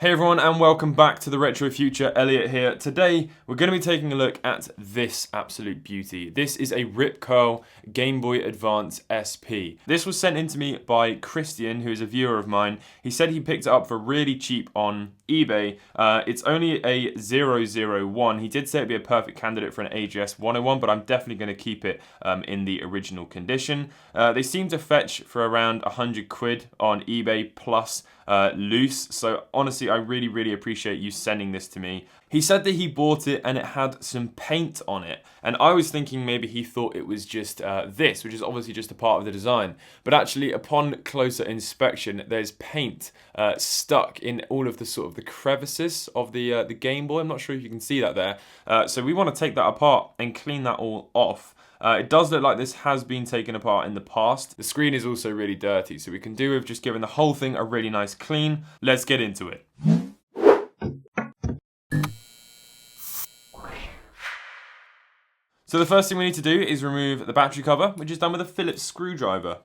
Hey everyone, and welcome back to the Retro Future. Elliot here. Today we're going to be taking a look at this absolute beauty. This is a Rip Curl GameBoy Advance SP. This was sent in to me by Christian, who is a viewer of mine. He said he picked it up for really cheap on eBay. It's only a 001. He did say it'd be a perfect candidate for an AGS 101, but I'm definitely going to keep it in the original condition. They seem to fetch for around 100 quid on eBay plus loose. So honestly, I really appreciate you sending this to me. He said that he bought it and it had some paint on it, and I was thinking maybe he thought it was just this, which is obviously just a part of the design, but actually upon closer inspection there's paint stuck in all of the sort of the crevices of the Game Boy. I'm not sure if you can see that there. So we want to take that apart and clean that all off. It does look like this has been taken apart in the past. The screen is also really dirty, so we can do with just giving the whole thing a really nice clean. Let's get into it. So the first thing we need to do is remove the battery cover, which is done with a Phillips screwdriver.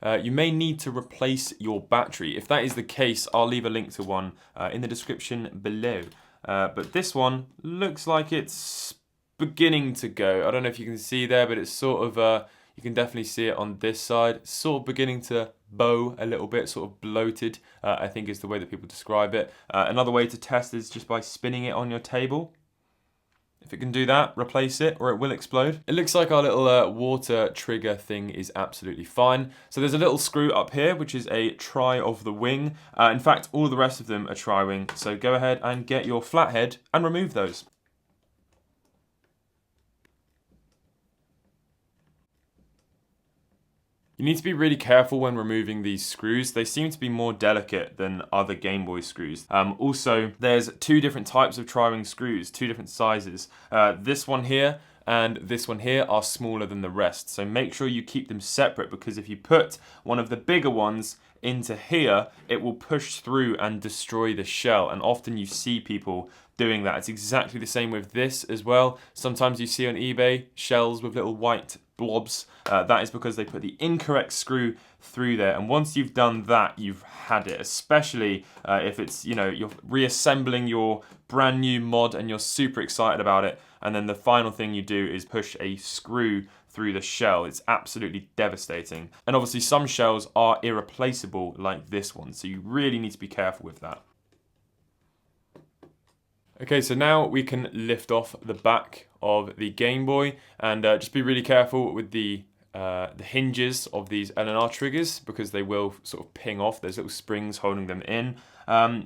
You may need to replace your battery. If that is the case, I'll leave a link to one in the description below. But this one looks like it's beginning to go. I don't know if you can see there, but it's sort of, you can definitely see it on this side, sort of beginning to bow a little bit, sort of bloated, I think is the way that people describe it. Another way to test is just by spinning it on your table. If it can do that, replace it or it will explode. It looks like our little water trigger thing is absolutely fine. So there's a little screw up here, which is a tri of the wing. In fact, all the rest of them are tri-wing. So go ahead and get your flathead and remove those. You need to be really careful when removing these screws. They seem to be more delicate than other Game Boy screws. Also, there's two different types of tri-wing screws, two different sizes. This one here and this one here are smaller than the rest. So make sure you keep them separate, because if you put one of the bigger ones into here, it will push through and destroy the shell. And often you see people doing that. It's exactly the same with this as well. Sometimes you see on eBay shells with little white blobs. That is because they put the incorrect screw through there, and once you've done that, you've had it. Especially if it's, you know, you're reassembling your brand new mod and you're super excited about it, and then the final thing you do is push a screw through the shell. It's absolutely devastating. And obviously some shells are irreplaceable like this one, so you really need to be careful with that. Okay, so now we can lift off the back of the Game Boy, and just be really careful with the hinges of these L&R triggers, because they will sort of ping off. There's little springs holding them in.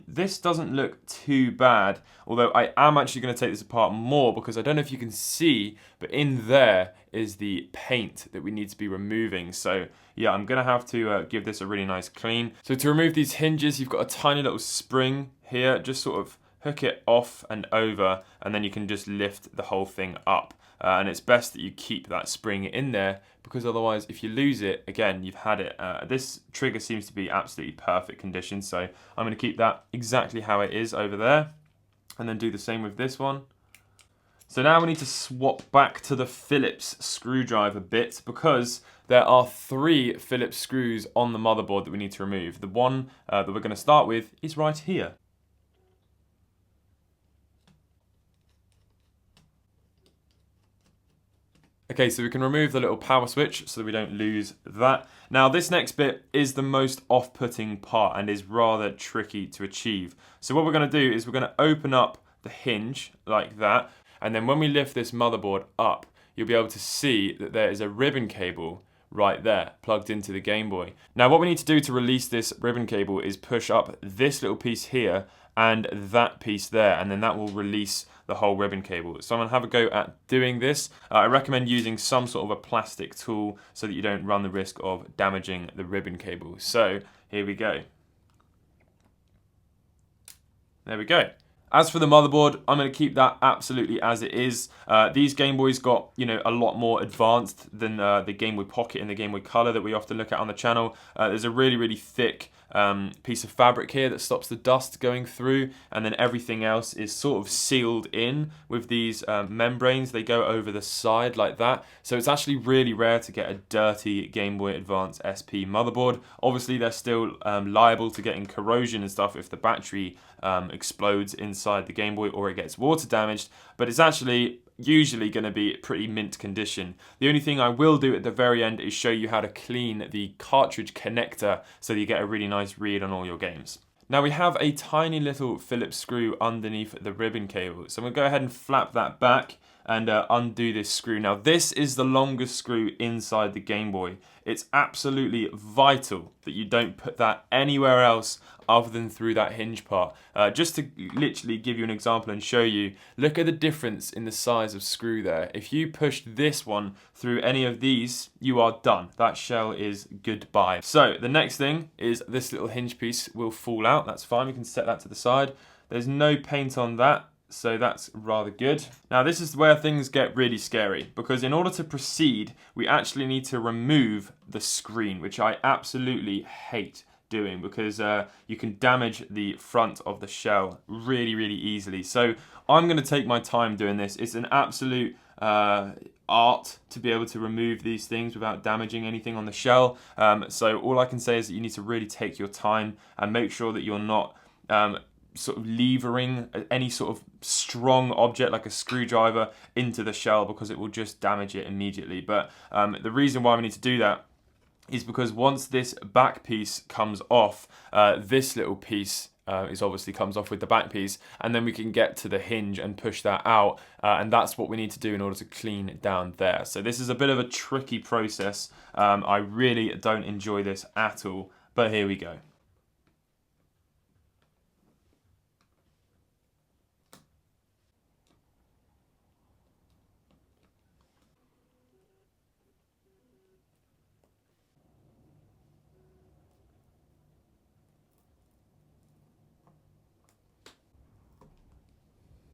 This doesn't look too bad, although I am actually going to take this apart more, because I don't know if you can see, but in there is the paint that we need to be removing. So yeah, I'm going to have to give this a really nice clean. So to remove these hinges, you've got a tiny little spring here. Just sort of hook it off and over, and then you can just lift the whole thing up. And it's best that you keep that spring in there, because otherwise if you lose it, again, you've had it. This trigger seems to be absolutely perfect condition, so I'm going to keep that exactly how it is over there, and then do the same with this one. So now we need to swap back to the Phillips screwdriver bit, because there are 3 Phillips screws on the motherboard that we need to remove. The one that we're going to start with is right here. Okay, so we can remove the little power switch so that we don't lose that. Now this next bit is the most off-putting part and is rather tricky to achieve. So what we're going to do is we're going to open up the hinge like that, and then when we lift this motherboard up, you'll be able to see that there is a ribbon cable right there plugged into the Game Boy. Now what we need to do to release this ribbon cable is push up this little piece here and that piece there, and then that will release the whole ribbon cable. So I'm going to have a go at doing this. I recommend using some sort of a plastic tool so that you don't run the risk of damaging the ribbon cable. So here we go. There we go. As for the motherboard, I'm going to keep that absolutely as it is. These Game Boys got, you know, a lot more advanced than the Game Boy Pocket and the Game Boy Color that we often look at on the channel. There's a really thick piece of fabric here that stops the dust going through, and then everything else is sort of sealed in with these membranes. They go over the side like that, so it's actually really rare to get a dirty Game Boy Advance SP motherboard. Obviously they're still liable to getting corrosion and stuff if the battery explodes inside the Game Boy or it gets water damaged, but it's actually usually going to be pretty mint condition. The only thing I will do at the very end is show you how to clean the cartridge connector so that you get a really nice read on all your games. Now we have a tiny little Phillips screw underneath the ribbon cable, so I'm going to go ahead and flap that back and undo this screw. Now this is the longest screw inside the Game Boy. It's absolutely vital that you don't put that anywhere else other than through that hinge part. Just to literally give you an example and show you, look at the difference in the size of screw there. If you push this one through any of these, you are done. That shell is goodbye. So the next thing is this little hinge piece will fall out. That's fine, we can set that to the side. There's no paint on that, so that's rather good. Now this is where things get really scary, because in order to proceed, we actually need to remove the screen, which I absolutely hate doing because you can damage the front of the shell really easily. So I'm going to take my time doing this. It's an absolute art to be able to remove these things without damaging anything on the shell. So all I can say is that you need to really take your time and make sure that you're not sort of levering any sort of strong object like a screwdriver into the shell, because it will just damage it immediately. But the reason why we need to do that is because once this back piece comes off, this little piece is obviously comes off with the back piece, and then we can get to the hinge and push that out, and that's what we need to do in order to clean it down there. So this is a bit of a tricky process. I really don't enjoy this at all, but here we go.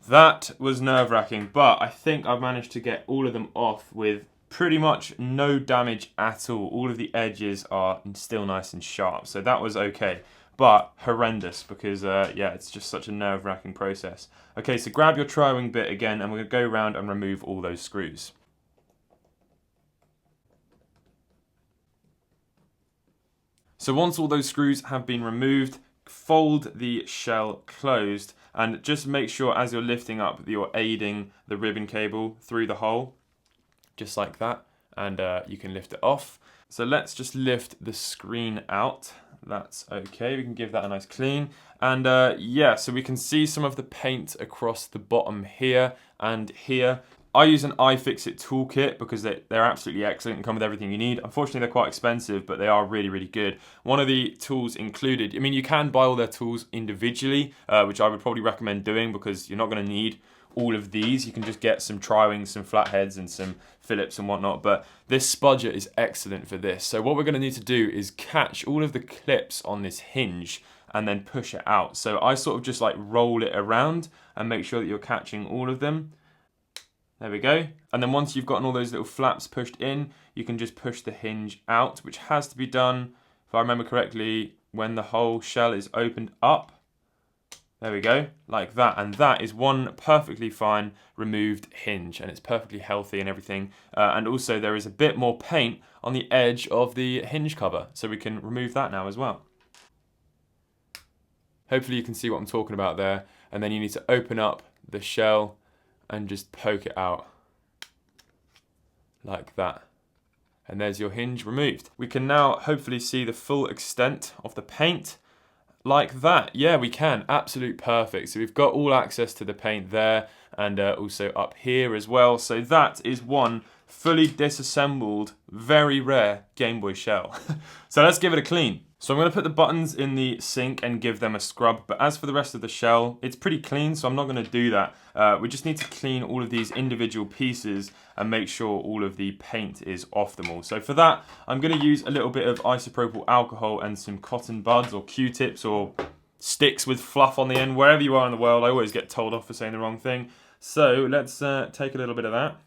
That was nerve-wracking, but I think I've managed to get all of them off with pretty much no damage at all. All of the edges are still nice and sharp, so that was okay, but horrendous because, yeah, it's just such a nerve-wracking process. Okay, so grab your tri-wing bit again, and we're going to go around and remove all those screws. So once all those screws have been removed, fold the shell closed, and just make sure as you're lifting up that you're aiding the ribbon cable through the hole, just like that, and you can lift it off. So let's just lift the screen out. That's okay, we can give that a nice clean. And yeah, so we can see some of the paint across the bottom here and here. I use an iFixit toolkit because they're absolutely excellent and come with everything you need. Unfortunately, they're quite expensive, but they are really good. One of the tools included, I mean, you can buy all their tools individually, which I would probably recommend doing because you're not going to need all of these. You can just get some tri-wings, some flatheads, and some Phillips and whatnot, but this spudger is excellent for this. So what we're going to need to do is catch all of the clips on this hinge and then push it out. So I sort of just like roll it around and make sure that you're catching all of them. There we go. And then once you've gotten all those little flaps pushed in, you can just push the hinge out, which has to be done, if I remember correctly, when the whole shell is opened up. There we go, like that. And that is one perfectly fine removed hinge, and it's perfectly healthy and everything. And also there is a bit more paint on the edge of the hinge cover, so we can remove that now as well. Hopefully you can see what I'm talking about there. And then you need to open up the shell and just poke it out like that. And there's your hinge removed. We can now hopefully see the full extent of the paint like that. Yeah, we can. Absolute perfect. So we've got all access to the paint there and also up here as well. So that is one fully disassembled, very rare Game Boy shell. So let's give it a clean. So I'm going to put the buttons in the sink and give them a scrub, but as for the rest of the shell, it's pretty clean, so I'm not going to do that. We just need to clean all of these individual pieces and make sure all of the paint is off them all. So for that, I'm going to use a little bit of isopropyl alcohol and some cotton buds or Q-tips or sticks with fluff on the end, wherever you are in the world. I always get told off for saying the wrong thing. So let's take a little bit of that.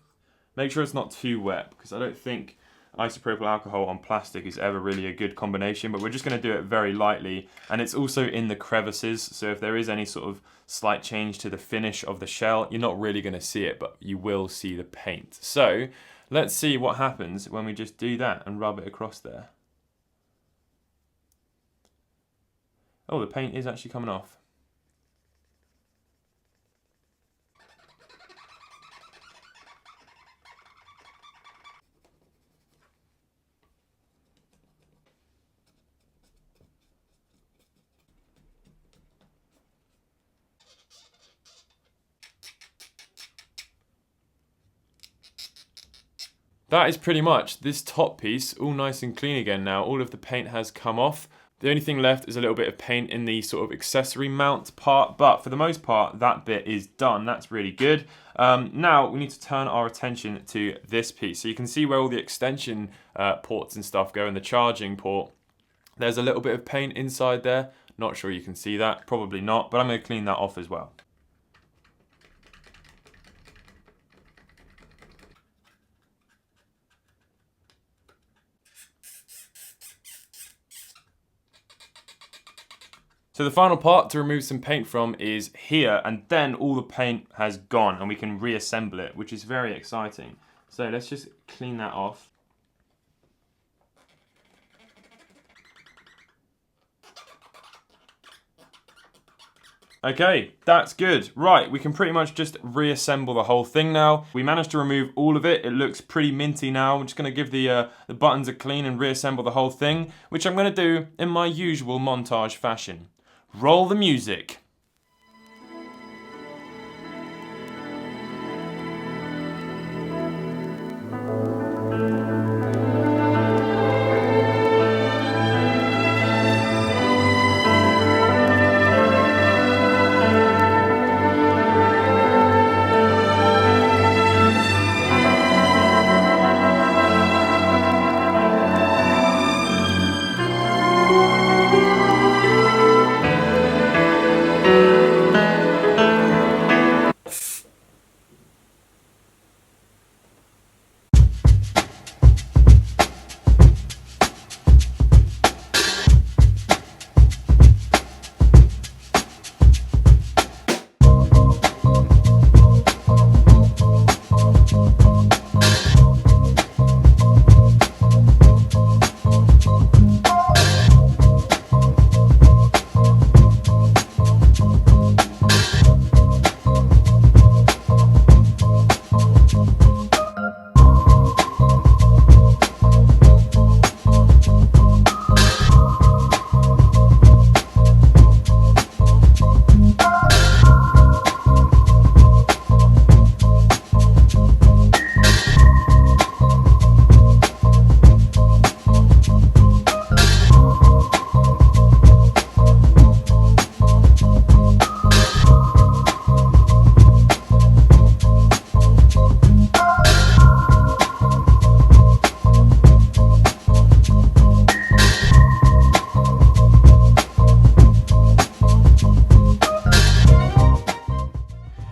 Make sure it's not too wet, because I don't think isopropyl alcohol on plastic is ever really a good combination, but we're just going to do it very lightly, and it's also in the crevices, so if there is any sort of slight change to the finish of the shell, you're not really going to see it, but you will see the paint. So let's see what happens when we just do that and rub it across there. Oh, the paint is actually coming off. That is pretty much this top piece, all nice and clean again now. All of the paint has come off. The only thing left is a little bit of paint in the sort of accessory mount part, but for the most part, that bit is done. That's really good. Now we need to turn our attention to this piece. So you can see where all the extension ports and stuff go, and the charging port. There's a little bit of paint inside there. Not sure you can see that, probably not, but I'm going to clean that off as well. So the final part to remove some paint from is here, and then all the paint has gone and we can reassemble it, which is very exciting. So let's just clean that off. Okay, that's good. Right, we can pretty much just reassemble the whole thing now. We managed to remove all of it. It looks pretty minty now. I'm just going to give the buttons a clean and reassemble the whole thing, which I'm going to do in my usual montage fashion. Roll the music.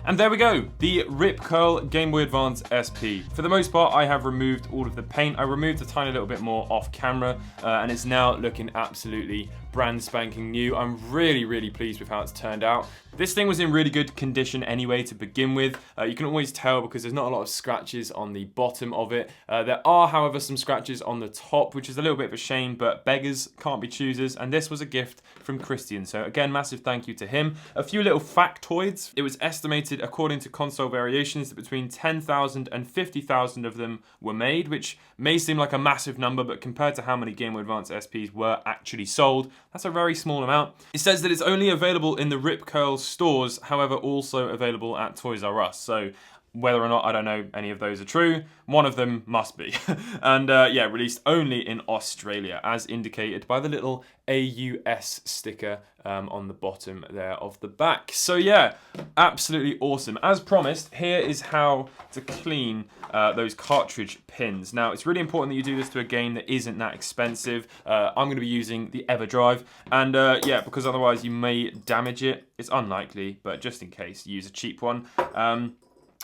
And there we go, the Rip Curl Game Boy Advance SP. For the most part, I have removed all of the paint. I removed a tiny little bit more off camera, and it's now looking absolutely brand spanking new. I'm really pleased with how it's turned out. This thing was in really good condition anyway to begin with. You can always tell because there's not a lot of scratches on the bottom of it. There are, however, some scratches on the top, which is a little bit of a shame, but beggars can't be choosers, and this was a gift from Christian. So again, massive thank you to him. A few little factoids. It was estimated, according to console variations, that between 10,000 and 50,000 of them were made, which may seem like a massive number, but compared to how many Game Boy Advance SPs were actually sold, that's a very small amount. It says that it's only available in the Rip Curl stores, however also available at Toys R Us. So whether or not, I don't know, any of those are true, one of them must be. And yeah, released only in Australia, as indicated by the little AUS sticker on the bottom there of the back. So yeah, absolutely awesome. As promised, here is how to clean those cartridge pins. Now, it's really important that you do this to a game that isn't that expensive. I'm going to be using the EverDrive, and yeah, because otherwise you may damage it. It's unlikely, but just in case, use a cheap one.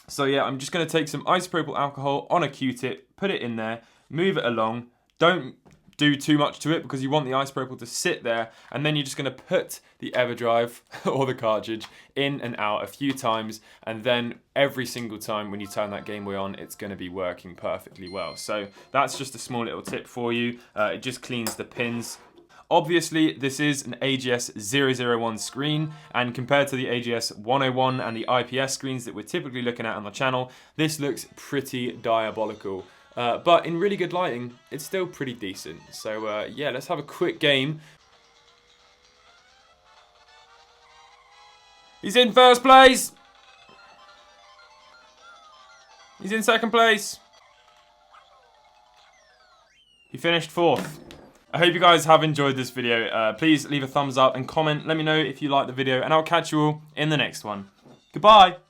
So yeah, I'm just going to take some isopropyl alcohol on a Q-tip, put it in there, move it along. Don't do too much to it because you want the isopropyl to sit there, and then you're just going to put the EverDrive or the cartridge in and out a few times, and then every single time when you turn that Game Boy on, it's going to be working perfectly well. So that's just a small little tip for you. It just cleans the pins. Obviously, this is an AGS 001 screen, and compared to the AGS 101 and the IPS screens that we're typically looking at on the channel, this looks pretty diabolical. But in really good lighting, it's still pretty decent. So yeah, let's have a quick game. He's in first place! He's in second place! He finished fourth. I hope you guys have enjoyed this video. Please leave a thumbs up and comment. Let me know if you like the video, and I'll catch you all in the next one. Goodbye!